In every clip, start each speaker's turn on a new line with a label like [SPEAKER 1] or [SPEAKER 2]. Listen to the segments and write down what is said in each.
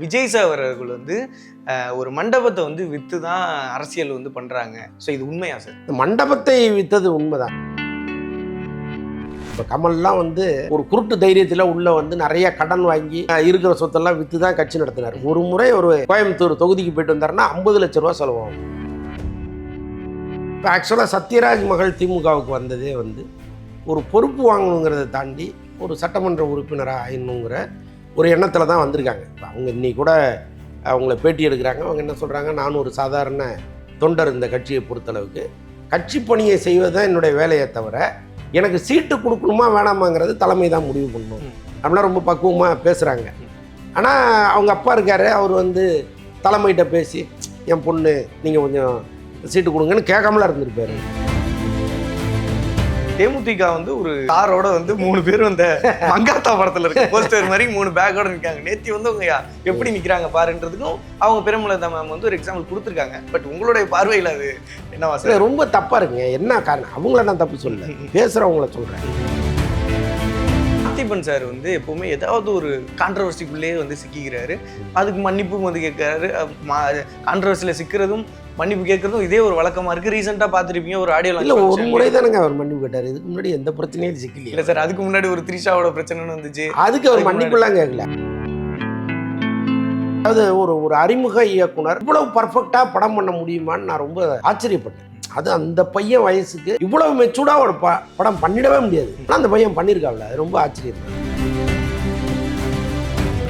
[SPEAKER 1] Vijay sir அவர்கள் வந்து ஒரு மண்டபத்தை வந்து விற்று தான் அரசியல் வந்து பண்ணுறாங்க. ஸோ இது உண்மையா சார்?
[SPEAKER 2] இந்த மண்டபத்தை விற்றது உண்மைதான். இப்போ கமல்லாம் வந்து ஒரு குருட்டு தைரியத்தில் உள்ள வந்து நிறைய கடன் வாங்கி இருக்கிற சொத்தெல்லாம் விற்று தான் கட்சி நடத்தினார். ஒரு முறை ஒரு கோயம்புத்தூர் தொகுதிக்கு போயிட்டு வந்தாருன்னா 50 லட்ச ரூபா செலவாகும். இப்போ ஆக்சுவலாக சத்யராஜ் மகள் திமுகவுக்கு வந்ததே வந்து ஒரு பொறுப்பு வாங்கணுங்கிறத தாண்டி ஒரு சட்டமன்ற உறுப்பினராக ஆயிடணுங்கிற ஒரு எண்ணத்தில் தான் வந்திருக்காங்க. இப்போ அவங்க இன்னைக்கு கூட அவங்கள பேட்டி எடுக்கிறாங்க. அவங்க என்ன சொல்கிறாங்க, நான் ஒரு சாதாரண தொண்டர், இந்த கட்சியை பொறுத்தளவுக்கு கட்சி பணியை செய்வது தான் என்னுடைய வேலையை தவிர எனக்கு சீட்டு கொடுக்கணுமா வேணாமாங்கிறது தலைமை தான் முடிவு பண்ணணும் அப்படின்னா ரொம்ப பக்குவமாக பேசுகிறாங்க. ஆனால் அவங்க அப்பா இருக்கார், அவர் வந்து தலைமையிட்ட பேசி என் பொண்ணு நீங்கள் கொஞ்சம் சீட்டு கொடுங்கன்னு கேட்காமலாம் இருந்திருப்பாரு.
[SPEAKER 1] தேமுதிக வந்து ஒரு காரோட வந்து 3 பேரும் இந்த மங்காத்தா படத்துல இருக்க போஸ்டர் மாதிரி 3 பேக்கோட நிற்காங்க. நேத்தி வந்து அவங்க எப்படி நிற்கிறாங்க பாருன்றதுக்கும் அவங்க பெருமளதா மேம் வந்து ஒரு எக்ஸாம்பிள் கொடுத்துருக்காங்க. பட் உங்களுடைய பார்வையில் அது என்னவா சார்?
[SPEAKER 2] ரொம்ப தப்பாக இருக்குங்க. என்ன காரணம்? அவங்கள நான் தப்பு சொல்லல, பேசுகிறவங்கள சொல்கிறேன்.
[SPEAKER 1] பார்த்திபன் சார் வந்து எப்பவுமே ஏதாவது ஒரு கான்ட்ரவர்சிக்குள்ளேயே வந்து சிக்கிக்கிறாரு. அதுக்கு மன்னிப்பும் வந்து கேட்கிறாரு. கான்ட்ரவர்சியில் சிக்கிறதும் மன்னிப்பு கேட்கறதும் இதே ஒரு வழக்கமா இருக்கு. ரீசெண்டா பார்த்துருப்பீங்க ஒரு ஆடியோ
[SPEAKER 2] இல்லை, ஒரு முறை தானங்க அவர் மன்னிப்பு கேட்டார். இதுக்கு முன்னாடி எந்த பிரச்சனையும் சிக்கல.
[SPEAKER 1] இல்லை சார், அதுக்கு முன்னாடி ஒரு த்ரிஷாவோட பிரச்சனைன்னு வந்துச்சு.
[SPEAKER 2] அதுக்கு அவர் மன்னிப்புலாம் கேட்கல. அதாவது ஒரு அறிமுக இயக்குனர் இவ்வளவு பர்ஃபெக்டா படம் பண்ண முடியுமான்னு நான் ரொம்ப ஆச்சரியப்பட்டேன். அது அந்த பையன் வயசுக்கு இவ்வளவு மெச்சூர்டா ஒரு படம் பண்ணிடவே முடியாது. ஆனால் அந்த பையன் பண்ணியிருக்காங்க. அது ரொம்ப ஆச்சரியம்.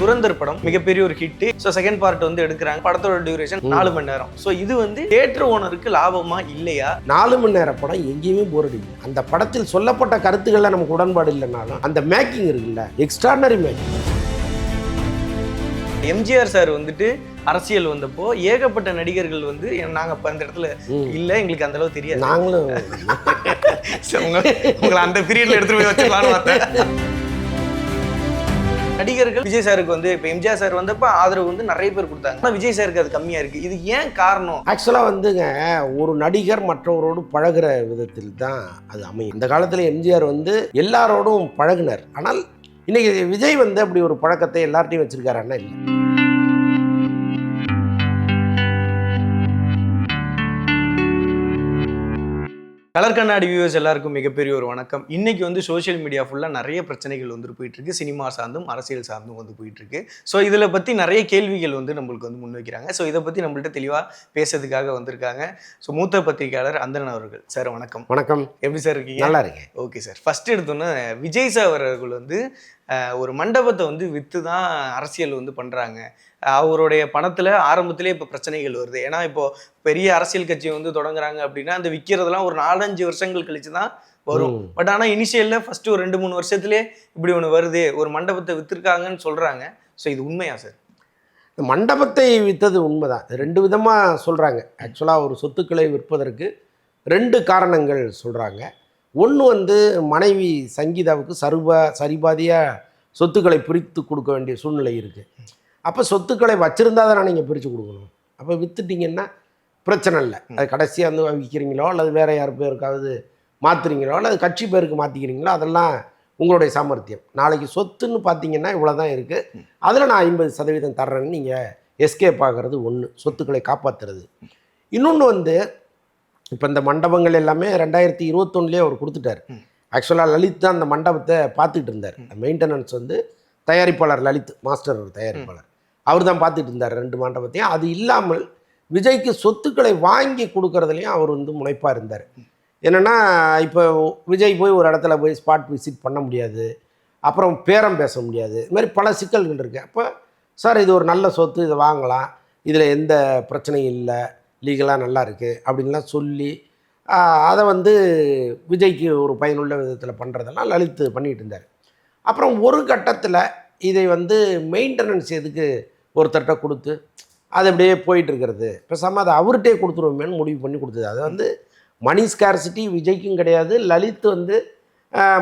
[SPEAKER 1] துரந்தர் படம் மிகப்பெரிய ஒரு ஹிட். ஸோ செகண்ட் பார்ட் வந்து எடுக்கிறாங்க. படத்தோட டியூரேஷன் 4 மணி நேரம். ஸோ இது வந்து தியேட்டர் ஓனருக்கு லாபமா இல்லையா?
[SPEAKER 2] 4 மணி நேர படம் எங்கேயுமே போர் அடிக்கும். அந்த படத்தில் சொல்லப்பட்ட கருத்துக்கள்ல நமக்கு உடன்பாடு இல்லைனாலும் அந்த மேக்கிங் இருக்குல்ல, எக்ஸ்ட்ராடனரி மேக்கிங்.
[SPEAKER 1] எம்ஜிஆர் சார் வந்துட்டு அரசியல் வந்தப்போ ஏகப்பட்ட நடிகர்கள் வந்து நாங்க அந்த இடத்துல இல்ல, எங்களுக்கு அந்த அளவு தெரியாது,
[SPEAKER 2] நாங்களும்
[SPEAKER 1] உங்களை அந்த பீரியட்ல எடுத்துட்டு போய் வச்சுக்கலாம்னு பார்த்தேன். நடிகர்கள் விஜய் சாருக்கு வந்து இப்போ எம்ஜிஆர் சார் வந்தப்ப ஆதரவு வந்து நிறைய பேர் கொடுத்தாங்க. ஆனால் விஜய் சாருக்கு அது கம்மியா இருக்கு. இது ஏன் காரணம்?
[SPEAKER 2] ஆக்சுவலாக வந்துங்க, ஒரு நடிகர் மற்றவரோடு பழகுற விதத்தில் தான் அது அமையும். இந்த காலத்தில் எம்ஜிஆர் வந்து எல்லாரோடும் பழகினார். ஆனால் இன்னைக்கு விஜய் வந்து அப்படி ஒரு பழக்கத்தை எல்லார்ட்டையும் வச்சிருக்காருன்னா இல்லை.
[SPEAKER 1] கலர் கண்ணாடி வியூவர்ஸ் எல்லாருக்கும் மிகப்பெரிய ஒரு வணக்கம். இன்னைக்கு வந்து சோஷியல் மீடியா ஃபுல்லாக நிறைய பிரச்சனைகள் வந்துட்டு போயிட்டு இருக்கு. சினிமா சார்ந்தும் அரசியல் சார்ந்தும் வந்து போயிட்டு இருக்கு. ஸோ இதில் பற்றி நிறைய கேள்விகள் வந்து நம்மளுக்கு வந்து முன்வைக்கிறாங்க. ஸோ இதை பற்றி நம்மள்ட்ட தெளிவாக பேசுறதுக்காக வந்திருக்காங்க. ஸோ மூத்த பத்திரிகையாளர் அந்தரன் அவர்கள். சார் வணக்கம்.
[SPEAKER 2] வணக்கம்.
[SPEAKER 1] எப்படி சார் இருக்கீங்க?
[SPEAKER 2] நல்லா இருக்கேன்.
[SPEAKER 1] Okay sir. ஃபர்ஸ்ட் எடுத்தோன்னே விஜய் சார் அவர்கள் வந்து ஒரு மண்டபத்தை வந்து விற்று தான் அரசியல் வந்து பண்ணுறாங்க. அவருடைய பணத்தில் ஆரம்பத்திலே இப்போ பிரச்சனைகள் வருது. ஏன்னா இப்போது பெரிய அரசியல் கட்சி வந்து தொடங்குறாங்க அப்படின்னா அந்த விற்கிறதெல்லாம் ஒரு 4-5 வருஷங்கள் கழிச்சு தான் வரும். பட் ஆனால் இனிஷியலில் ஃபஸ்ட்டு ஒரு 2-3 வருஷத்துலேயே இப்படி ஒன்று வருது, ஒரு மண்டபத்தை விற்றுருக்காங்கன்னு சொல்கிறாங்க. ஸோ இது உண்மையா சார்?
[SPEAKER 2] இந்த மண்டபத்தை விற்றது உண்மைதான். 2 விதமாக சொல்கிறாங்க. ஆக்சுவலாக ஒரு சொத்துக்களை விற்பதற்கு 2 காரணங்கள் சொல்கிறாங்க. ஒன்று வந்து மனைவி சங்கீதாவுக்கு சரிபாதியாக சொத்துக்களை பிரித்து கொடுக்க வேண்டிய சூழ்நிலை இருக்குது. அப்போ சொத்துக்களை வச்சுருந்தா தானே நீங்கள் பிரித்து கொடுக்கணும். அப்போ விற்றுட்டிங்கன்னா பிரச்சனை இல்லை. அது கடைசியாக வந்து விற்கிறீங்களோ அல்லது வேறு யார் பேருக்காவது மாற்றுறீங்களோ அல்லது கட்சி பேருக்கு மாற்றிக்கிறீங்களோ அதெல்லாம் உங்களுடைய சாமர்த்தியம். நாளைக்கு சொத்துன்னு பார்த்தீங்கன்னா இவ்வளோ தான் இருக்குது, அதில் நான் 50% தர்றேன்னு நீங்கள் எஸ்கேப் ஆகிறது ஒன்று, சொத்துக்களை காப்பாற்றுறது. இன்னொன்று வந்து இப்போ இந்த மண்டபங்கள் எல்லாமே 2021 அவர் கொடுத்துட்டார். ஆக்சுவலாக லலித் தான் அந்த மண்டபத்தை பார்த்துக்கிட்டு இருந்தார். மெயின்டெனன்ஸ் வந்து தயாரிப்பாளர் லலித், மாஸ்டர் தயாரிப்பாளர், அவர் தான் பார்த்துட்டு இருந்தார் 2 மண்டபத்தையும். அது இல்லாமல் விஜய்க்கு சொத்துக்களை வாங்கி கொடுக்கறதுலையும் அவர் வந்து முனைப்பாக இருந்தார். என்னென்னா இப்போ விஜய் போய் ஒரு இடத்துல போய் ஸ்பாட் விசிட் பண்ண முடியாது, அப்புறம் பேரம் பேச முடியாது, இது மாதிரி பல சிக்கல்கள் இருக்குது. அப்போ சார் இது ஒரு நல்ல சொத்து, இதை வாங்கலாம், இதில் எந்த பிரச்சனையும் இல்லை, லீகலாக நல்லா இருக்குது அப்படின்லாம் சொல்லி அதை வந்து விஜய்க்கு ஒரு பயனுள்ள விதத்தில் பண்ணுறதெல்லாம் லலித் பண்ணிகிட்டு இருந்தார். அப்புறம் ஒரு கட்டத்தில் இதை வந்து மெயின்டெனன்ஸ் எதுக்கு ஒருத்தர்கிட்ட கொடுத்து அது அப்படியே போயிட்டுருக்கிறது, பேசாமல் அதை அவர்கிட்டே கொடுத்துருவோமேனு முடிவு பண்ணி கொடுத்தது. அது வந்து மணி ஸ்கார்சிட்டி விஜய்க்கும் கிடையாது. லலித் வந்து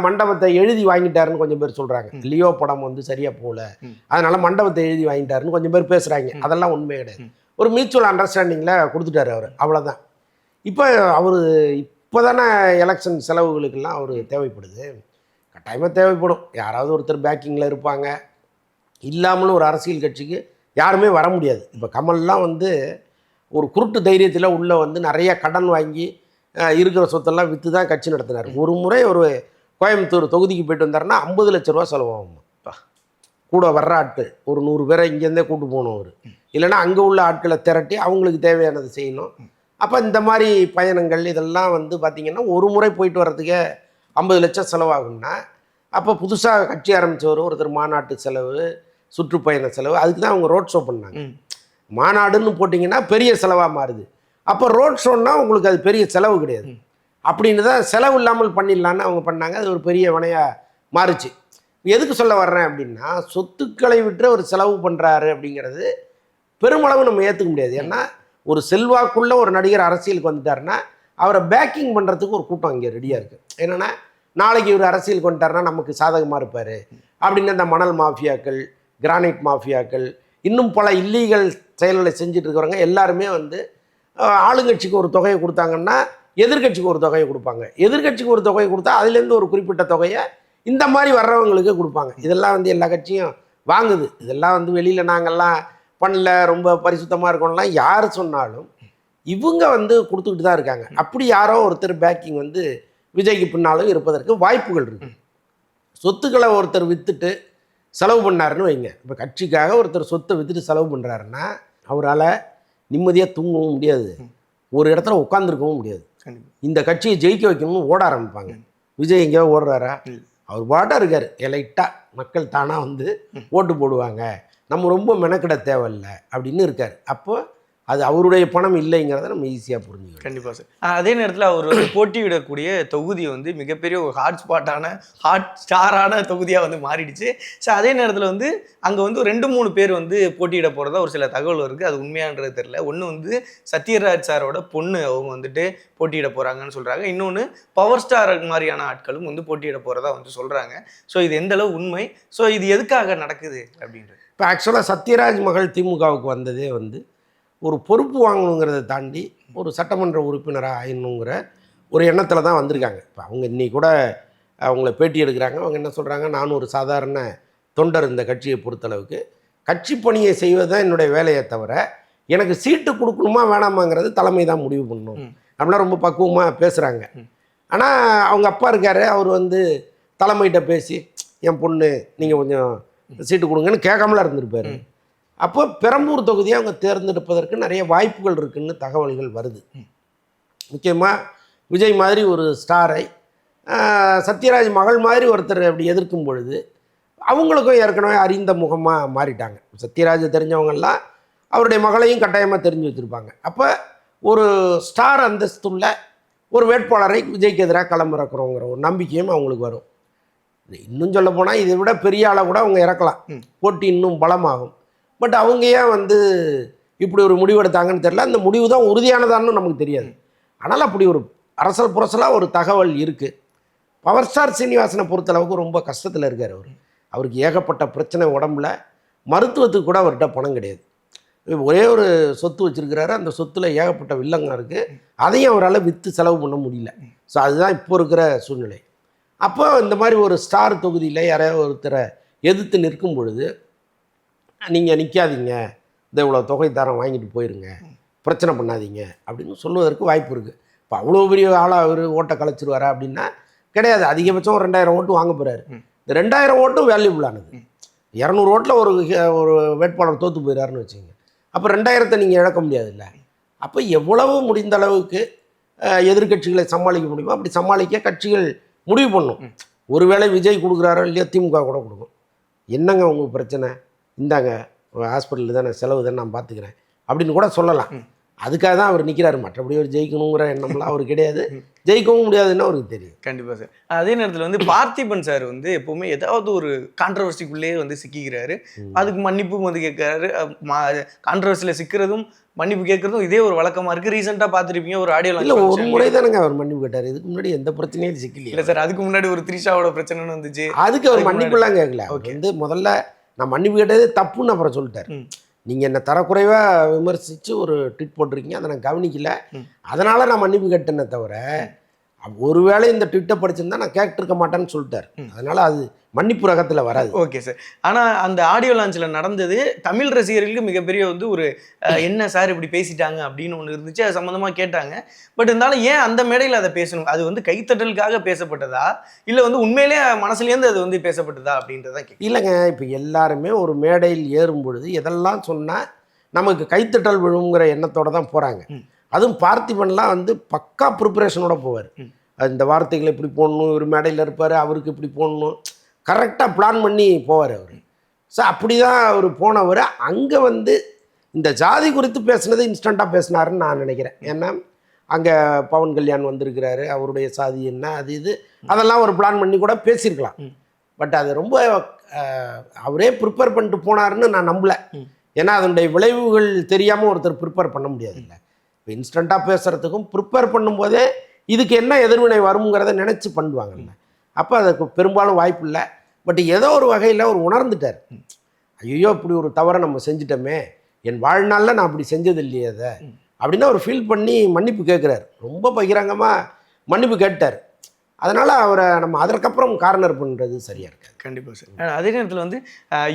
[SPEAKER 2] மண்டபத்தை எழுதி வாங்கிட்டாருன்னு கொஞ்சம் பேர் சொல்கிறாங்க. லியோ படம் வந்து சரியாக போகல, அதனால் மண்டபத்தை எழுதி வாங்கிட்டாருன்னு கொஞ்சம் பேர் பேசுகிறாங்க. அதெல்லாம் உண்மை கிடையாது. ஒரு மியூச்சுவல் அண்டர்ஸ்டாண்டிங்கில் கொடுத்துட்டாரு அவர், அவ்வளோதான். இப்போ அவர் இப்போ தானே எலெக்ஷன் செலவுகளுக்கெல்லாம் அவர் தேவைப்படுது, கட்டாயமாக தேவைப்படும். யாராவது ஒருத்தர் பேக்கிங்கில் இருப்பாங்க. இல்லாமலும் ஒரு அரசியல் கட்சிக்கு யாருமே வர முடியாது. இப்போ கமல்லாம் வந்து ஒரு குருட்டு தைரியத்தில் உள்ளே வந்து நிறைய கடன் வாங்கி இருக்கிற சொத்தெல்லாம் விற்று தான் கட்சி நடத்தினார். ஒரு முறை ஒரு கோயம்புத்தூர் தொகுதிக்கு போயிட்டு வந்தாருன்னா 50 லட்ச ரூபா செலவாகும். கூட வர்ற ஆட்கள் ஒரு 100 பேரை இங்கேருந்தே கூட்டு போகணும் அவர், இல்லைன்னா அங்கே உள்ள ஆட்களை திரட்டி அவங்களுக்கு தேவையானது செய்யணும். அப்போ இந்த மாதிரி பயணங்கள் இதெல்லாம் வந்து பார்த்திங்கன்னா ஒரு முறை போயிட்டு வர்றதுக்கே 50 லட்சம் செலவாகும்னா, அப்போ புதுசாக கட்சி ஆரம்பித்தவர் ஒருத்தர் மாநாட்டு செலவு, சுற்றுப்பயண செலவு, அதுக்கு தான் அவங்க ரோட் ஷோ பண்ணாங்க. மாநாடுன்னு போட்டிங்கன்னா பெரிய செலவாக மாறுது. அப்போ ரோட் ஷோன்னா உங்களுக்கு அது பெரிய செலவு கிடையாது. அப்படின்னு தான் செலவு இல்லாமல் பண்ணிடலான்னு அவங்க பண்ணாங்க. அது ஒரு பெரிய வினையாக மாறுச்சு. எதுக்கு சொல்ல வர்றேன் அப்படின்னா, சொத்துக்களை விட்டு ஒரு செலவு பண்ணுறாரு அப்படிங்கிறது பெருமளவு நம்ம ஏற்றுக்க முடியாது. ஏன்னா ஒரு செல்வாக்குள்ள ஒரு நடிகர் அரசியலுக்கு வந்துட்டாருன்னா அவரை பேக்கிங் பண்ணுறதுக்கு ஒரு கூட்டம் இங்கே ரெடியாக இருக்குது. என்னென்னா நாளைக்கு இவர் அரசியலுக்கு வந்துட்டாருன்னா நமக்கு சாதகமாக இருப்பார் அப்படின்னு அந்த மணல் மாஃபியாக்கள், கிரானைட் மாஃபியாக்கள், இன்னும் பல இல்லீகல் செயல்களை செஞ்சுட்டு இருக்கிறவங்க எல்லாருமே வந்து ஆளுங்கட்சிக்கு ஒரு தொகையை கொடுத்தாங்கன்னா எதிர்கட்சிக்கு ஒரு தொகையை கொடுப்பாங்க. எதிர்கட்சிக்கு ஒரு தொகையை கொடுத்தா அதுலேருந்து ஒரு குறிப்பிட்ட தொகையை இந்த மாதிரி வர்றவங்களுக்கு கொடுப்பாங்க. இதெல்லாம் வந்து எல்லா கட்சியும் வாங்குது. இதெல்லாம் வந்து வெளியில் நாங்கள்லாம் பண்ணல, ரொம்ப பரிசுத்தமாக இருக்கணும்லாம் யார் சொன்னாலும் இவங்க வந்து கொடுத்துக்கிட்டு தான் இருக்காங்க. அப்படி யாரோ ஒருத்தர் பேக்கிங் வந்து விஜய்க்கு பின்னாலும் இருப்பதற்கு வாய்ப்புகள் இருக்குது. சொத்துக்களை ஒருத்தர் விற்றுட்டு செலவு பண்ணாருன்னு வைங்க. இப்போ கட்சிக்காக ஒருத்தர் சொத்தை விற்றுட்டு செலவு பண்ணுறாருன்னா அவரால் நிம்மதியாக தூங்கவும் முடியாது, ஒரு இடத்துல உட்காந்துருக்கவும் முடியாது. இந்த கட்சியை ஜெயிக்க வைக்கணும்னு ஓட ஆரம்பிப்பாங்க. விஜய் எங்கேயோ ஓடுறாரா? அவர் பாட்டாக இருக்கார். எலைட்டாக மக்கள் தானாக வந்து ஓட்டு போடுவாங்க, நம்ம ரொம்ப மெனக்கிட தேவையில்லை அப்படின்னு இருக்கார். அப்போ அது அவருடைய பணம் இல்லைங்கிறத நம்ம ஈஸியாக புரிஞ்சுக்கணும்.
[SPEAKER 1] கண்டிப்பாக சார். அதே நேரத்தில் அவர் வந்து போட்டியிடக்கூடிய தொகுதி வந்து மிகப்பெரிய ஒரு ஹாட் ஸ்டாரான தொகுதியாக வந்து மாறிடுச்சு. ஸோ அதே நேரத்தில் வந்து அங்கே வந்து 2-3 பேர் வந்து போட்டியிட போகிறதா ஒரு சில தகவல் இருக்குது. அது உண்மையானது தெரியல. ஒன்று வந்து சத்யராஜ் சாரோட பொண்ணு அவங்க வந்துட்டு போட்டியிட போகிறாங்கன்னு சொல்கிறாங்க. இன்னொன்று பவர் ஸ்டார் மாதிரியான ஆட்களும் வந்து போட்டியிட போகிறதா வந்து சொல்கிறாங்க. ஸோ இது எந்த அளவு உண்மை, ஸோ இது எதுக்காக நடக்குது அப்படின்றது.
[SPEAKER 2] இப்போ ஆக்சுவலாக சத்யராஜ் மகள் திமுகவுக்கு வந்ததே வந்து ஒரு பொறுப்பு வாங்கணுங்கிறத தாண்டி ஒரு சட்டமன்ற உறுப்பினராக ஆயிடணுங்கிற ஒரு எண்ணத்தில் தான் வந்திருக்காங்க. இப்போ அவங்க இன்னைக்கு கூட அவங்கள பேட்டி எடுக்கிறாங்க. அவங்க என்ன சொல்கிறாங்க, நானும் ஒரு சாதாரண தொண்டர், இந்த கட்சியை பொறுத்தளவுக்கு கட்சி பணியை செய்வது தான் என்னுடைய வேலையை தவிர எனக்கு சீட்டு கொடுக்கணுமா வேணாமாங்கிறது தலைமை தான் முடிவு பண்ணணும் அப்படின்னா ரொம்ப பக்குவமாக பேசுகிறாங்க. ஆனால் அவங்க அப்பா இருக்கார், அவர் வந்து தலைமையிட்ட பேசி என் பொண்ணு நீங்கள் கொஞ்சம் சீட்டு கொடுங்கன்னு கேட்காமலாம் இருந்திருப்பார். அப்போ பெரம்பூர் தொகுதியை அவங்க தேர்ந்தெடுப்பதற்கு நிறைய வாய்ப்புகள் இருக்குன்னு தகவல்கள் வருது. முக்கியமாக விஜய் மாதிரி ஒரு ஸ்டாரை சத்யராஜ் மகள் மாதிரி ஒருத்தர் அப்படி எதிர்க்கும் பொழுது அவங்களுக்கும் ஏற்கனவே அறிந்த முகமாக மாறிட்டாங்க. சத்யராஜ் தெரிஞ்சவங்கெல்லாம் அவருடைய மகளையும் கட்டாயமாக தெரிஞ்சு வச்சுருப்பாங்க. அப்போ ஒரு ஸ்டார் அந்தஸ்துள்ள ஒரு வேட்பாளரை விஜய்க்கு எதிராக களமிறக்குறோங்கிற ஒரு நம்பிக்கையும் அவங்களுக்கு வரும். இன்னும் சொல்ல போனால் இதை விட பெரிய ஆளை கூட அவங்க இறக்கலாம், போட்டி இன்னும் பலமாகும். பட் அவங்க ஏன் வந்து இப்படி ஒரு முடிவு எடுத்தாங்கன்னு தெரியல. அந்த முடிவு தான் உறுதியானதான்னு நமக்கு தெரியாது. ஆனால் அப்படி ஒரு அரசல் புரசலாக ஒரு தகவல் இருக்குது. பவர் ஸ்டார் சீனிவாசனை பொறுத்தளவுக்கு ரொம்ப கஷ்டத்தில் இருக்கார். அவருக்கு ஏகப்பட்ட பிரச்சனை உடம்புல, மருத்துவத்துக்கு கூட அவர்கிட்ட பணம் கிடையாது. ஒரே ஒரு சொத்து வச்சுருக்கிறாரு, அந்த சொத்தில் ஏகப்பட்ட வில்லங்கம் இருக்குது. அதையும் அவரால் விற்று செலவு பண்ண முடியல. ஸோ அதுதான் இப்போ இருக்கிற சூழ்நிலை. அப்போ இந்த மாதிரி ஒரு ஸ்டார் தொகுதியில் யாரையாவது ஒருத்தரை எதிர்த்து நிற்கும் பொழுது நீங்கள் நிற்காதீங்க, இந்த இவ்வளோ தொகை தரம் வாங்கிட்டு போயிருங்க, பிரச்சனை பண்ணாதீங்க அப்படின்னு சொல்லுவதற்கு வாய்ப்பு இருக்குது. இப்போ அவ்வளோ பெரிய ஆளாக அவர் ஓட்டை கலைச்சிருவாரா அப்படின்னா கிடையாது. அதிகபட்சம் ஒரு 2000 ஓட்டு வாங்க போகிறாரு. இந்த 2000 ஓட்டும் வேல்யூபிளானது. 200 ஓட்டில் ஒரு வேட்பாளர் தோற்று போயிடாருன்னு வச்சுங்க. அப்போ 2000 நீங்கள் இழக்க முடியாதுல்ல. அப்போ எவ்வளவு முடிந்த அளவுக்கு எதிர்கட்சிகளை சமாளிக்க முடியுமோ அப்படி சமாளிக்க கட்சிகள் முடிவு பண்ணும். ஒருவேளை விஜய் கொடுக்குறாரோ இல்லையா, திமுக கூட கொடுக்கும். என்னங்க உங்களுக்கு பிரச்சனை, இந்தாங்க ஹாஸ்பிட்டலில் தானே செலவு தானே நான் பார்த்துக்கிறேன் அப்படின்னு கூட சொல்லலாம். அதுக்காக தான் அவர் நிற்கிறாரு. மற்றபடி அவர் ஜெயிக்கணுங்கிற எண்ணம்லாம் அவருக்கு கிடையாது, ஜெயிக்கவும் முடியாதுன்னு அவருக்கு தெரியும்.
[SPEAKER 1] கண்டிப்பாக சார். அதே நேரத்தில் வந்து பார்த்திபன் சார் வந்து எப்போவுமே ஏதாவது ஒரு கான்ட்ரவர்சிக்குள்ளேயே வந்து சிக்கிக்கிறாரு. அதுக்கு மன்னிப்பும் வந்து கேட்குறாரு. கான்ட்ரவர்சியில் சிக்கிறதும் மன்னிப்பு கேட்குறதும் இதே ஒரு வழக்கமாக இருக்குது. ரீசெண்டாக பார்த்துருப்பீங்க ஒரு ஆடியோ.
[SPEAKER 2] இல்லை, ஒரு முறை தானங்க அவர் மன்னிப்பு கேட்டார். இதுக்கு முன்னாடி எந்த பிரச்சனையும் சிக்கல.
[SPEAKER 1] இல்லை சார், அதுக்கு முன்னாடி ஒரு த்ரிஷாவோட பிரச்சனைன்னு வந்துச்சு.
[SPEAKER 2] அதுக்கு அவர் மன்னிப்புலாம் கேட்கல. அவர் வந்து முதல்ல நான் மன்னிப்பு கேட்டதே தப்புன்னு அப்புறம் சொல்லிட்டார். நீங்கள் என்னை தரக்குறைவாக விமர்சித்து ஒரு ட்வீட் போட்டிருக்கீங்க, அதை நான் கவனிக்கல, அதனால் நான் மன்னிப்பு கேட்டேனே தவிர ஒருவேளை இந்த ட்விட்டை படிச்சிருந்தா நான் கேட்டிருக்க மாட்டேன்னு சொல்லிட்டார். அதனால அது மன்னிப்பு ரகத்தில் வராது.
[SPEAKER 1] Okay sir. ஆனால் அந்த ஆடியோ லான்ச்சில் நடந்தது தமிழ் ரசிகர்களுக்கு மிகப்பெரிய வந்து ஒரு என்ன சார் இப்படி பேசிட்டாங்க அப்படின்னு ஒன்று இருந்துச்சு. அது சம்மந்தமாக கேட்டாங்க. பட் இருந்தாலும் ஏன் அந்த மேடையில் அதை பேசணும்? அது வந்து கைத்தட்டலுக்காக பேசப்பட்டதா இல்லை வந்து உண்மையிலே மனசுலேருந்து அது வந்து பேசப்பட்டதா அப்படின்றதான்
[SPEAKER 2] இல்லைங்க. இப்போ எல்லாருமே ஒரு மேடையில் ஏறும் பொழுது எதெல்லாம் சொன்னால் நமக்கு கைத்தட்டல் விழுங்கிற எண்ணத்தோடு தான் போகிறாங்க. அதுவும் பார்த்திபன்லாம் வந்து பக்கா ப்ரிப்பரேஷனோட போவார். இந்த வார்த்தைகளை இப்படி போடணும், இவர் மேடையில் இருப்பார், அவருக்கு இப்படி போடணும், கரெக்டாக பிளான் பண்ணி போவார் அவர். ஸோ அப்படி தான் அவர் போனவர். அங்கே வந்து இந்த ஜாதி குறித்து பேசுனது இன்ஸ்டண்ட்டாக பேசினாருன்னு நான் நினைக்கிறேன். ஏன்னா அங்கே பவன் கல்யாண் வந்திருக்கிறாரு, அவருடைய சாதி என்ன அது இது அதெல்லாம் ஒரு பிளான் பண்ணி கூட பேசியிருக்கலாம். பட் அது ரொம்ப அவரே ப்ரிப்பேர் பண்ணிட்டு போனாருன்னு நான் நம்பலை. ஏன்னா அதனுடைய விளைவுகள் தெரியாமல் ஒருத்தர் ப்ரிப்பேர் பண்ண முடியாது. இல்லை இப்போ இன்ஸ்டண்ட்டாக பேசுகிறதுக்கும் ப்ரிப்பேர் பண்ணும்போதே இதுக்கு என்ன எதிர்வினை வருங்கிறத நினச்சி பண்ணுவாங்கல்ல. அப்போ அதுக்கு பெரும்பாலும் வாய்ப்பு இல்லை. பட் ஏதோ ஒரு வகையில் அவர் உணர்ந்துட்டார். ஐயோ இப்படி ஒரு தவறை நம்ம செஞ்சிட்டோமே, என் வாழ்நாளில் நான் அப்படி செஞ்சது இல்லையே அதை அப்படின்னு அவர் ஃபீல் பண்ணி மன்னிப்பு கேட்குறாரு. ரொம்ப பகிரங்கமாக மன்னிப்பு கேட்டார். அதனால் அவரை நம்ம அதற்கப்புறம் கார்னர் பண்ணுறது சரியாக இருக்காது.
[SPEAKER 1] கண்டிப்பாக சார். அதே நேரத்தில் வந்து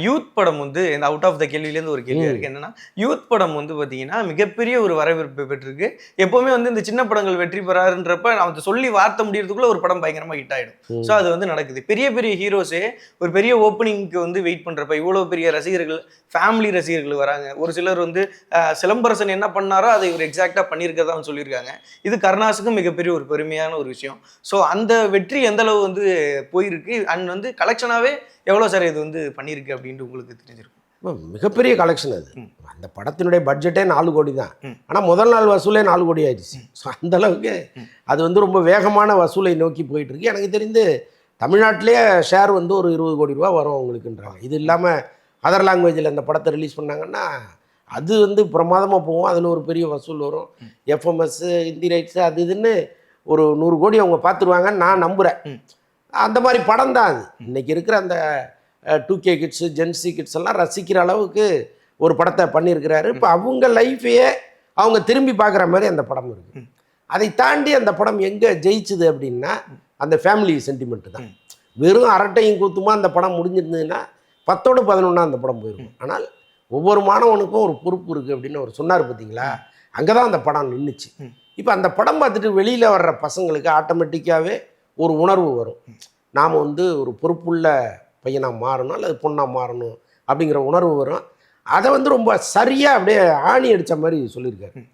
[SPEAKER 1] யூத் படம் வந்து இந்த அவுட் ஆஃப் த கேள்வியிலேருந்து ஒரு கேள்வியாக இருக்குது. என்னென்னா யூத் படம் வந்து பார்த்தீங்கன்னா மிகப்பெரிய ஒரு வரவேற்பு பெற்றிருக்கு. எப்போவுமே வந்து இந்த சின்ன படங்கள் வெற்றி பெறாருன்றப்ப நம்ம சொல்லி வார்த்தை முடியறதுக்குள்ளே ஒரு படம் பயங்கரமாக ஹிட் ஆகிடும். ஸோ அது வந்து நடக்குது. பெரிய பெரிய ஹீரோஸே ஒரு பெரிய ஓப்பனிங்க்கு வந்து வெயிட் பண்ணுறப்ப இவ்வளோ பெரிய ரசிகர்கள், ஃபேமிலி ரசிகர்கள் வராங்க. ஒரு சிலர் வந்து சிலம்பரசன் என்ன பண்ணாரோ அதை இவர் எக்ஸாக்டாக பண்ணியிருக்கதா சொல்லியிருக்காங்க. இது கருணாஸுக்கும் மிகப்பெரிய ஒரு பெருமையான ஒரு விஷயம். ஸோ அந்த வெற்றி எந்த அளவு வந்து போயிருக்கு அண்ட் வந்து கலெக்ஷனாகவே எவ்வளோ சார் இது வந்து பண்ணியிருக்கு அப்படின்ட்டு உங்களுக்கு தெரிஞ்சிருக்கும்?
[SPEAKER 2] மிகப்பெரிய கலெக்ஷன் அது. அந்த படத்தினுடைய பட்ஜெட்டே 4 கோடி தான். ஆனால் முதல் நாள் வசூலே 4 கோடி ஆயிடுச்சு. ஸோ அந்த அளவுக்கு அது வந்து ரொம்ப வேகமான வசூலை நோக்கி போயிட்டு இருக்கு. எனக்கு தெரிந்து தமிழ்நாட்டிலேயே ஷேர் வந்து ஒரு 20 கோடி ரூபா வரும் அவங்களுக்குன்றாங்க. இது இல்லாமல் அதர் லாங்குவேஜில் அந்த படத்தை ரிலீஸ் பண்ணாங்கன்னா அது வந்து பிரமாதமாக போகும். அதில் ஒரு பெரிய வசூல் வரும். எஃப்எம்எஸ், ஹிந்தி ரைட்ஸு அது இதுன்னு ஒரு 100 கோடி அவங்க பார்த்துருவாங்கன்னு நான் நம்புகிறேன். அந்த மாதிரி படம் தான் அது. இன்றைக்கி இருக்கிற அந்த 2K கிட்ஸு, ஜென்சி கிட்ஸ் எல்லாம் ரசிக்கிற அளவுக்கு ஒரு படத்தை பண்ணியிருக்கிறாரு. இப்போ அவங்க லைஃபையே அவங்க திரும்பி பார்க்குற மாதிரி அந்த படம் இருக்குது. அதை தாண்டி அந்த படம் எங்கே ஜெயிச்சுது அப்படின்னா அந்த ஃபேமிலி சென்டிமெண்ட்டு தான். வெறும் அரட்டையும் கூத்துமா அந்த படம் முடிஞ்சிருந்ததுன்னா 10ஓடு 11 அந்த படம் போயிருக்கும். ஆனால் ஒவ்வொரு மாணவனுக்கும் ஒரு பொறுப்பு இருக்குது அப்படின்னு அவர் சொன்னார் பார்த்தீங்களா, அங்கே தான் அந்த படம் நின்றுச்சு. இப்போ அந்த படம் பார்த்துட்டு வெளியில் வர்ற பசங்களுக்கு ஆட்டோமேட்டிக்காகவே ஒரு உணர்வு வரும். நாம் வந்து ஒரு பொறுப்புள்ள பையனாக மாறணும் அல்லது பொண்ணாக மாறணும் அப்படிங்கிற உணர்வு வரும். அதை வந்து ரொம்ப சரியாக அப்படியே ஆணி அடித்த மாதிரி சொல்லியிருக்காரு.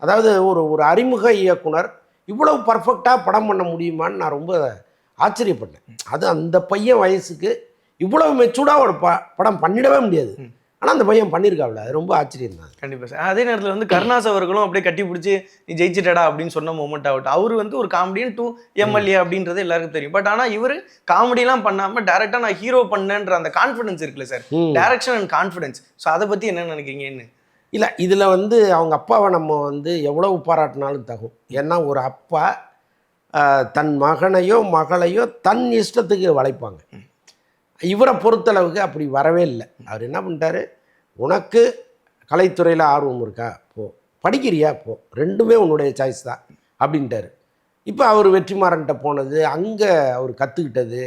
[SPEAKER 2] அதாவது ஒரு அறிமுக இயக்குனர் இவ்வளவு பர்ஃபெக்டாக படம் பண்ண முடியுமான்னு நான் ரொம்ப ஆச்சரியப்பட்டேன். அது அந்த பையன் வயசுக்கு இவ்வளவு மெச்சூர்டாக ஒரு படம் பண்ணிடவே முடியாது. ஆனால் அந்த பையன் பண்ணியிருக்காப்ல, அது ரொம்ப ஆச்சரியம் தான்.
[SPEAKER 1] கண்டிப்பாக சார். அதே நேரத்தில் வந்து கருணாஸ் அவர்களும் அப்படியே கட்டி பிடிச்சி நீ ஜெயிச்சிட்டடா அப்படின்னு சொன்ன மூமெண்ட் ஆகட்டும். அவர் வந்து ஒரு காமெடியன் டு எம்எல்ஏ அப்படின்றது எல்லாருக்கும் தெரியும். பட் ஆனால் இவர் காமெடிலாம் பண்ணாமல் டேரெக்டாக நான் ஹீரோ பண்ணேன்ற அந்த கான்ஃபிடன்ஸ் இருக்குல்ல sir, direction and confidence. So அதை பற்றி என்ன நினைக்கிறீங்கன்னு?
[SPEAKER 2] இல்லை, இதில் வந்து அவங்க அப்பாவை நம்ம வந்து எவ்வளவு பாராட்டினாலும் தகும். ஏன்னா ஒரு அப்பா தன் மகனையோ மகளையோ தன் இஷ்டத்துக்கு வளைப்பாங்க. இவரை பொறுத்தளவுக்கு அப்படி வரவே இல்லை. அவர் என்ன பண்ணிட்டாரு, உனக்கு கலைத்துறையில் ஆர்வம் இருக்கா போ, படிக்கிறியா போ, ரெண்டுமே உன்னுடைய சாய்ஸ் தான் அப்படின்ட்டாரு. இப்போ அவர் வெற்றிமாறன்ட்ட போனது, அங்கே அவர் கற்றுக்கிட்டது,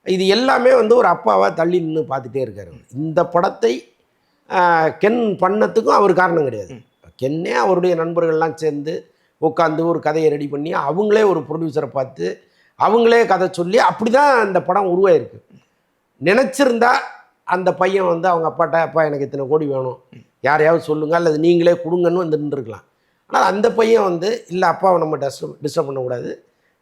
[SPEAKER 2] இது எல்லாமே வந்து ஒரு அப்பாவை தள்ளி நின்று பார்த்துட்டே இருக்காரு. இந்த படத்தை கென் பண்ணத்துக்கும் அவர் காரணம் கிடையாது. கென்னே அவருடைய நண்பர்கள்லாம் சேர்ந்து உட்காந்து ஒரு கதையை ரெடி பண்ணி அவங்களே ஒரு ப்ரொடியூசரை பார்த்து அவங்களே கதை சொல்லி அப்படி தான் அந்த படம் உருவாயிருக்கு. நினச்சிருந்தா அந்த பையன் வந்து அவங்க அப்பாட்ட, அப்பா எனக்கு இத்தனை கோடி வேணும், யாரையாவது சொல்லுங்கள் அல்லது நீங்களே கொடுங்கன்னு வந்து நின்றுருக்கலாம். ஆனால் அந்த பையன் வந்து இல்லை, அப்பாவை நம்ம டிஸ்டர்ப் பண்ணக்கூடாது,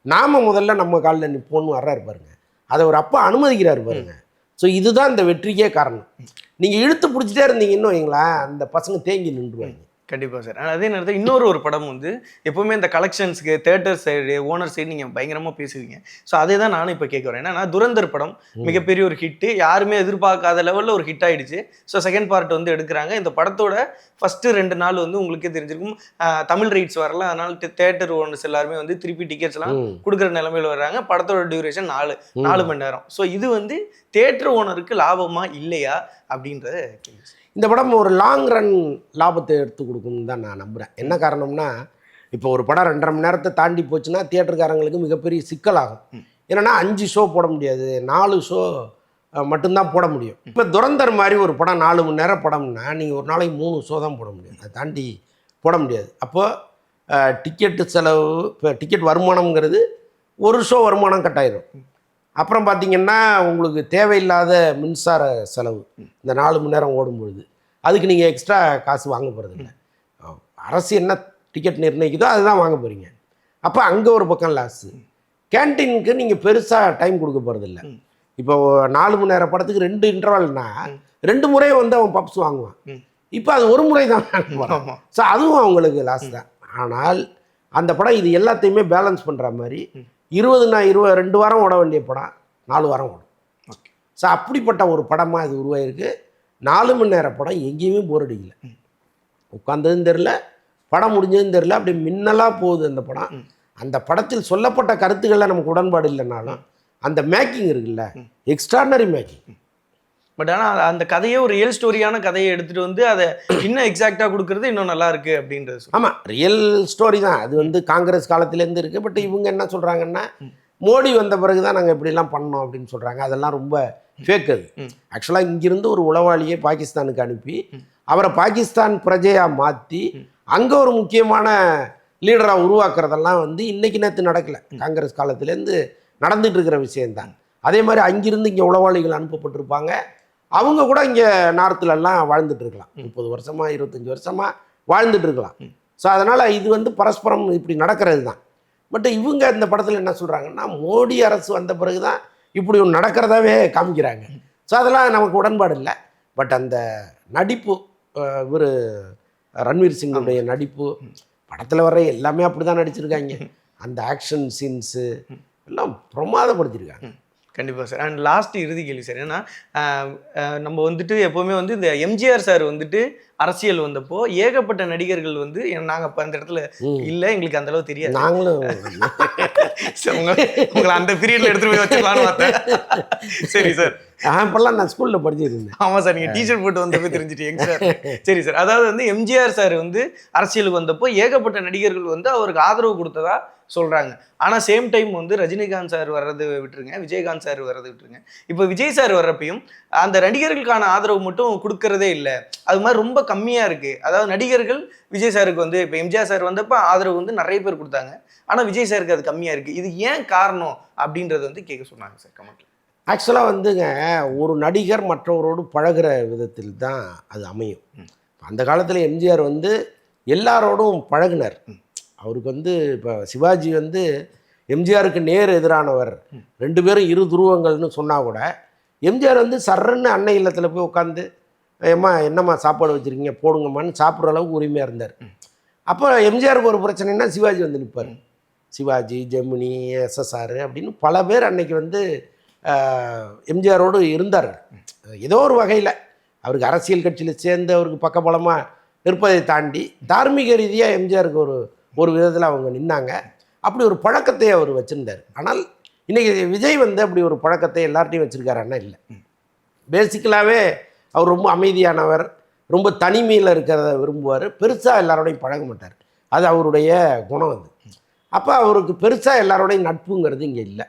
[SPEAKER 2] நாம் முதல்ல நம்ம காலில் நிற்போன்னு வர்றாரு பாருங்க. அதை ஒரு அப்பா அனுமதிக்கிறாரு பாருங்க. ஸோ இதுதான் இந்த வெற்றிக்கே காரணம். நீங்கள் இழுத்து பிடிச்சிட்டே இருந்தீங்கன்னு வைங்களேன், அந்த பசங்க தேங்கி நின்றுவாங்க.
[SPEAKER 1] கண்டிப்பாக சார். ஆனால் அதே நேரத்தில் இன்னொரு படம் வந்து எப்போவுமே இந்த கலெக்ஷன்ஸுக்கு தேட்டர் சைடு, ஓனர் சைடு நீங்கள் பயங்கரமாக பேசுவீங்க. ஸோ அதே தான் நானும் இப்போ கேட்க வரேன். ஏன்னா துரந்தர் படம் மிகப்பெரிய ஒரு ஹிட்டு, யாருமே எதிர்பார்க்காத லெவலில் ஒரு ஹிட் ஆகிடுச்சு. ஸோ செகண்ட் பார்ட் வந்து எடுக்கிறாங்க. இந்த படத்தோட ஃபஸ்ட்டு 2 நாள் வந்து உங்களுக்கே தெரிஞ்சிருக்கும் தமிழ் ரைட்ஸ் வரல. அதனால் தேட்டர் ஓனர்ஸ் எல்லாருமே வந்து திருப்பி டிக்கெட்ஸ்லாம் கொடுக்குற நிலைமையில் வர்றாங்க. படத்தோட டியூரேஷன் 4 மணி நேரம். ஸோ இது வந்து தேட்டர் ஓனருக்கு லாபமா இல்லையா அப்படின்றத
[SPEAKER 2] இந்த படம் ஒரு லாங் ரன் லாபத்தை எடுத்து கொடுக்கும்னு தான் நான் நம்புகிறேன். என்ன காரணம்னா, இப்போ ஒரு படம் 2.5 மணி நேரத்தை தாண்டி போச்சுன்னா தியேட்டருக்காரங்களுக்கு மிகப்பெரிய சிக்கலாகும். என்னன்னா 5 ஷோ போட முடியாது, 4 ஷோ மட்டும்தான் போட முடியும். இப்போ துரந்தர் மாதிரி ஒரு படம் 4 மணி நேரம் படம்னா நீங்கள் ஒரு நாளைக்கு 3 ஷோ தான் போட முடியும், அதை தாண்டி போட முடியாது. அப்போது டிக்கெட்டு செலவு, இப்போ டிக்கெட் வருமானம்ங்கிறது ஒரு ஷோ வருமானம் கட்டாயிரும். அப்புறம் பார்த்திங்கன்னா உங்களுக்கு தேவையில்லாத மின்சார செலவு இந்த 4 மணி நேரம் ஓடும்பொழுது அதுக்கு நீங்கள் எக்ஸ்ட்ரா காசு வாங்க போகிறதில்ல. அரசு என்ன டிக்கெட் நிர்ணயிக்குதோ அதுதான் வாங்க போகிறீங்க. அப்போ அங்கே ஒரு பக்கம் லாஸு. கேன்டீனுக்கு நீங்கள் பெருசாக டைம் கொடுக்க போகிறதில்ல. இப்போ 4 மணி நேரம் படத்துக்கு 2 இன்டர்வல்னா 2 முறை வந்து அவன் பப்ஸ் வாங்குவான். இப்போ அது ஒரு முறை தான் வாங்குவான். ஸோ அதுவும் அவங்களுக்கு லாஸ் தான். ஆனால் அந்த படம் இது எல்லாத்தையுமே பேலன்ஸ் பண்ணுற மாதிரி 2 வாரம் ஓட வேண்டிய படம் 4 வாரம் ஓடும். ஸோ அப்படிப்பட்ட ஒரு படமாக இது உருவாயிருக்கு. 4 மணி நேர படம் எங்கேயுமே போர் அடிக்கல. உட்காந்ததும் தெரில, படம் முடிஞ்சதும் தெரில, அப்படி மின்னலாக போகுது அந்த படம். அந்த படத்தில் சொல்லப்பட்ட கருத்துக்களில் நமக்கு உடன்பாடு இல்லைனாலும் அந்த மேக்கிங் இருக்குல்ல, எக்ஸ்ட்ராடனரி மேக்கிங்.
[SPEAKER 1] பட் ஆனால் அந்த கதையே ஒரு ரியல் ஸ்டோரியான கதையை எடுத்துகிட்டு வந்து அதை இன்னும் எக்ஸாக்டாக கொடுக்குறது இன்னும் நல்லா இருக்குது அப்படின்றது.
[SPEAKER 2] ஆமாம், ரியல் ஸ்டோரி தான் அது. வந்து காங்கிரஸ் காலத்துலேருந்து இருக்குது. பட் இவங்க என்ன சொல்கிறாங்கன்னா, மோடி வந்த பிறகு தான் நாங்கள் இப்படிலாம் பண்ணோம் அப்படின்னு சொல்கிறாங்க. அதெல்லாம் ரொம்ப ஃபேக். அது ஆக்சுவலாக இங்கிருந்து ஒரு உளவாளியை பாகிஸ்தானுக்கு அனுப்பி அவரை பாகிஸ்தான் பிரஜையாக மாற்றி அங்கே ஒரு முக்கியமான லீடராக உருவாக்குறதெல்லாம் வந்து இன்றைக்கி நேற்று நடக்கலை. காங்கிரஸ் காலத்துலேருந்து நடந்துகிட்டு இருக்கிற விஷயந்தான். அதே மாதிரி அங்கிருந்து இங்கே உளவாளிகள் அனுப்பப்பட்டிருப்பாங்க. அவங்க கூட இங்கே நார்த்துலலாம் வாழ்ந்துட்டு இருக்கலாம். 30 வருஷமாக 25 வருஷமாக வாழ்ந்துட்டு இருக்கலாம். ஸோ அதனால் இது வந்து பரஸ்பரம் இப்படி நடக்கிறது தான். பட் இவங்க இந்த படத்தில் என்ன சொல்கிறாங்கன்னா, மோடி அரசு வந்த பிறகு தான் இப்படி ஒன்று நடக்கிறதாவே காமிக்கிறாங்க. ஸோ அதெல்லாம் நமக்கு உடன்பாடு இல்லை. பட் அந்த நடிப்பு, இவர் ரன்வீர் சிங்குடைய நடிப்பு, படத்தில் வர்ற எல்லாமே அப்படி தான் நடிச்சிருக்காங்க. அந்த ஆக்ஷன் சீன்ஸு எல்லாம் பிரமாதப்படுத்தியிருக்காங்க.
[SPEAKER 1] கண்டிப்பாக சார். அண்ட் லாஸ்ட் இறுதி கேள்வி சார். ஏன்னா நம்ம வந்துட்டு எப்போவுமே வந்து இந்த எம்ஜிஆர் சார் வந்துட்டு அரசியல் வந்தப்போ ஏகப்பட்ட நடிகர்கள் வந்து நாங்கள் இப்போ அந்த இடத்துல இல்லை, எங்களுக்கு அந்த அளவு தெரியாது,
[SPEAKER 2] நாங்களும்
[SPEAKER 1] உங்களை அந்த பீரியட்ல எடுத்துட்டு போய் வச்சுக்கலான்னு பார்த்தேன். சரி சார்,
[SPEAKER 2] இப்பெல்லாம் நான் ஸ்கூலில் படிச்சிருந்தேன்.
[SPEAKER 1] ஆமாம் சார், நீங்கள் டீச்சர் போட்டு வந்தப்போ தெரிஞ்சுட்டீங்க சார். சரி சார், அதாவது வந்து எம்ஜிஆர் சார் வந்து அரசியலுக்கு வந்தப்போ ஏகப்பட்ட நடிகர்கள் வந்து அவருக்கு ஆதரவு கொடுத்ததா சொல்கிறாங்க. ஆனால் சேம் டைம் வந்து ரஜினிகாந்த் சார் வர்றது விட்டுருங்க, விஜயகாந்த் சார் வர்றது விட்டுருங்க, இப்போ விஜய் சார் வர்றப்பையும் அந்த நடிகர்களுக்கான ஆதரவு மட்டும் கொடுக்கறதே இல்லை. அது மாதிரி ரொம்ப கம்மியாக இருக்குது. அதாவது நடிகர்கள் விஜய் சாருக்கு வந்து இப்போ எம்ஜிஆர் சார் வந்தப்போ ஆதரவு வந்து நிறைய பேர் கொடுத்தாங்க, ஆனால் விஜய் சாருக்கு அது கம்மியாக இருக்குது. இது ஏன் காரணம் அப்படின்றது வந்து கேட்க சொன்னாங்க சார் கமெண்ட்ல.
[SPEAKER 2] ஆக்சுவலாக வந்துங்க, ஒரு நடிகர் மற்றவரோடு பழகிற விதத்தில் தான் அது அமையும். அந்த காலத்தில் எம்ஜிஆர் வந்து எல்லாரோடும் பழகினார். அவருக்கு வந்து இப்போ சிவாஜி வந்து எம்ஜிஆருக்கு நேர் எதிரானவர், 2 பேரும் இரு துருவங்கள்னு சொன்னால் கூட எம்ஜிஆர் வந்து சர்றன்னு அன்னை இல்லத்தில் போய் உட்காந்து, ஏம்மா என்னம்மா சாப்பாடு வச்சுருக்கீங்க போடுங்கம்மான்னு சாப்பிட்ற அளவுக்கு உரிமையாக இருந்தார். அப்போ எம்ஜிஆருக்கு ஒரு பிரச்சனைனா சிவாஜி வந்து நிற்பார். சிவாஜி, ஜெமினி, SSR அப்படின்னு பல பேர் அன்னைக்கு வந்து எம்ஜிஆரோடு இருந்தார். ஏதோ ஒரு வகையில் அவருக்கு அரசியல் கட்சியில் சேர்ந்து அவருக்கு பக்கபலமாக நிற்பதை தாண்டி தார்மீக ரீதியாக எம்ஜிஆருக்கு ஒரு விதத்தில் அவங்க நின்னாங்க. அப்படி ஒரு பழக்கத்தை அவர் வச்சுருந்தார். ஆனால் இன்றைக்கி விஜய் வந்து அப்படி ஒரு பழக்கத்தை எல்லார்ட்டையும் வச்சுருக்காருன்னா இல்லை. பேசிக்கலாகவே அவர் ரொம்ப அமைதியானவர், ரொம்ப தனிமையில் இருக்கிறத விரும்புவார், பெருசாக எல்லாரோடையும் பழக மாட்டார். அது அவருடைய குணம். அது அப்போ அவருக்கு பெருசாக எல்லாரோடையும் நட்புங்கிறது இங்கே இல்லை.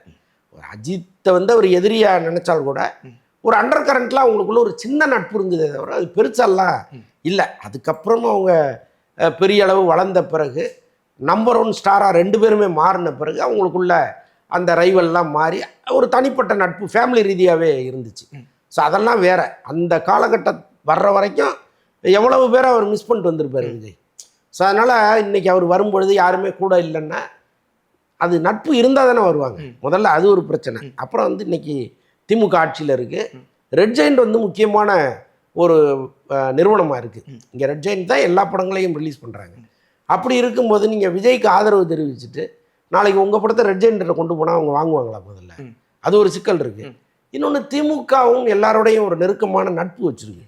[SPEAKER 2] ஒரு அஜித்தை வந்து அவர் எதிரியாக நினச்சால் கூட ஒரு அண்டர் கரண்ட்டில் அவங்களுக்குள்ள ஒரு சின்ன நட்பு இருந்ததே தவிர அது பெருசாலாம் இல்லை. அதுக்கப்புறமா அவங்க பெரிய அளவு வளர்ந்த பிறகு நம்பர் 1 ஸ்டாராக 2 பேருமே மாறின பிறகு அவங்களுக்குள்ள அந்த ரைவல்லாம் மாறி ஒரு தனிப்பட்ட நட்பு ஃபேமிலி ரீதியாகவே இருந்துச்சு. ஸோ அதெல்லாம் வேறு. அந்த காலகட்டம் வர்ற வரைக்கும் எவ்வளவு பேரை அவர் மிஸ் பண்ணிட்டு வந்திருப்பார் விஜய். ஸோ அதனால் இன்றைக்கி அவர் வரும்பொழுது யாருமே கூட இல்லைன்னா அது நட்பு இருந்தால் தானே வருவாங்க. முதல்ல அது ஒரு பிரச்சனை. அப்புறம் வந்து இன்றைக்கி திமுக ஆட்சியில் இருக்குது. ரெட் ஜெயண்ட் வந்து முக்கியமான ஒரு நிறுவனமாக இருக்குது. இங்கே ரெட் ஜெயண்ட் தான் எல்லா படங்களையும் ரிலீஸ் பண்ணுறாங்க. அப்படி இருக்கும்போது நீங்கள் விஜய்க்கு ஆதரவு தெரிவிச்சுட்டு நாளைக்கு உங்கள் படத்தை ரெட் ஜெயண்ட்டை கொண்டு போனால் அவங்க வாங்குவாங்களா? முதல்ல அது ஒரு சிக்கல் இருக்குது. இன்னொன்று, திமுகவும் எல்லாரோடையும் ஒரு நெருக்கமான நட்பு வச்சுருக்கு.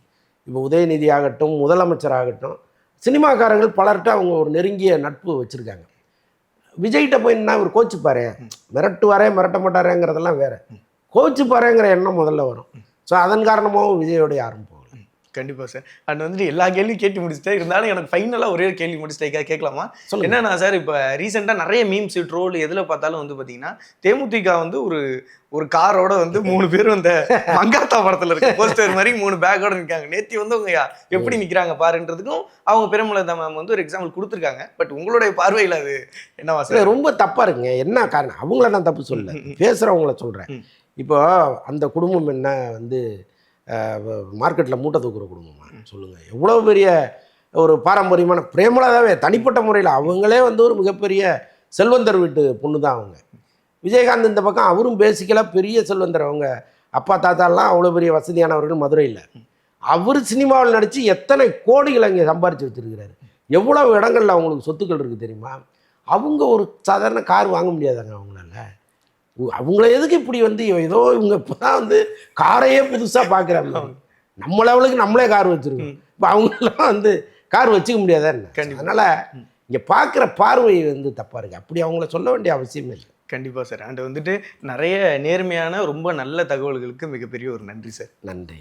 [SPEAKER 2] இப்போ உதயநிதி ஆகட்டும், முதலமைச்சர் ஆகட்டும், சினிமாக்காரர்கள் பலர்கிட்ட அவங்க ஒரு நெருங்கிய நட்பு வச்சுருக்காங்க. விஜய்கிட்ட போய் என்ன ஒரு கோச்சுப்பாரு, மிரட்டுவாரே மிரட்ட மாட்டாரேங்கிறதெல்லாம் வேறு, கோச்சுப்பாருங்கிற எண்ணம் முதல்ல வரும். ஸோ அதன் காரணமாகவும் விஜயோட யாரும் போகல.
[SPEAKER 1] கண்டிப்பா சார். அண்ட் வந்துட்டு எல்லா கேள்வியும் கேட்டு முடிச்சுட்டேன். இருந்தாலும் எனக்கு ஃபைனலா ஒரே ஒரு கேள்வி முடிச்சுட்டு கேட்கலாமா?
[SPEAKER 2] சொல்லுங்க.
[SPEAKER 1] என்னன்னா சார், இப்ப ரீசெண்டா நெறைய மீம்ஸ், ட்ரோல் எதுல பார்த்தாலும் வந்து பாத்தீங்கன்னா, தேமுதிக வந்து ஒரு ஒரு காரோட வந்து 3 பேரும் இந்த மங்காத்தா படத்துல இருக்க போஸ்டர் மாரி 3 பேக்கோட நிக்காங்க. நேத்தி வந்து அவங்க எப்படி நிக்கிறாங்க பாருன்றதுக்கும் அவங்க பிரேமலதா மேம் வந்து ஒரு எக்ஸாம்பிள் குடுத்துருக்காங்க. பட் உங்களுடைய பார்வையில அது என்னவா
[SPEAKER 2] இல்ல,
[SPEAKER 1] சார்?
[SPEAKER 2] ரொம்ப தப்பா இருக்குங்க. என்ன காரணம்? அவங்கள நான் தப்பு சொல்லல, பேசுறவங்கள சொல்றேன்.
[SPEAKER 1] ம்.
[SPEAKER 2] இப்போ அந்த குடும்பம் என்ன வந்து மார்க்கெட்டில் மூட்டை தூக்குற குடும்பமா சொல்லுங்க? எவ்வளோ பெரிய ஒரு பாரம்பரியமான பிரேமலதாவே தனிப்பட்ட முறையில் அவங்களே வந்து ஒரு மிகப்பெரிய செல்வந்தர் வீட்டு பொண்ணு தான் அவங்க. விஜயகாந்த் இந்த பக்கம் அவரும் பேசிக்கலாக பெரிய செல்வந்தர். அவங்க அப்பா தாத்தாலாம் அவ்வளோ பெரிய வசதியானவர்கள் மதுரையில். அவர் சினிமாவில் நடித்து எத்தனை கோடிகளை இங்கே சம்பாரித்து வச்சுருக்கிறாரு. எவ்வளோ இடங்கள்ல அவங்களுக்கு சொத்துக்கள் இருக்குது தெரியுமா? அவங்க ஒரு சாதாரண கார் வாங்க முடியாதாங்க அவங்களால? அவங்கள எதுக்கு இப்படி வந்து ஏதோ இவங்க இப்போ தான் வந்து காரையே புதுசாக பார்க்குறாங்க. நம்ம லெவலுக்கு நம்மளே கார் வச்சுருக்கோம். இப்போ அவங்களாம் வந்து கார் வச்சுக்க முடியாதா என்ன?
[SPEAKER 1] கண்டிப்பா.
[SPEAKER 2] அதனால் இங்கே பார்க்குற பார்வை வந்து தப்பாக இருக்குது. அப்படி அவங்கள சொல்ல வேண்டிய அவசியமே இல்லை.
[SPEAKER 1] கண்டிப்பா சார். அண்ட் வந்துட்டு நெறைய நேர்மையான ரொம்ப நல்ல தகவல்களுக்கு மிகப்பெரிய ஒரு நன்றி சார்.
[SPEAKER 2] நன்றி.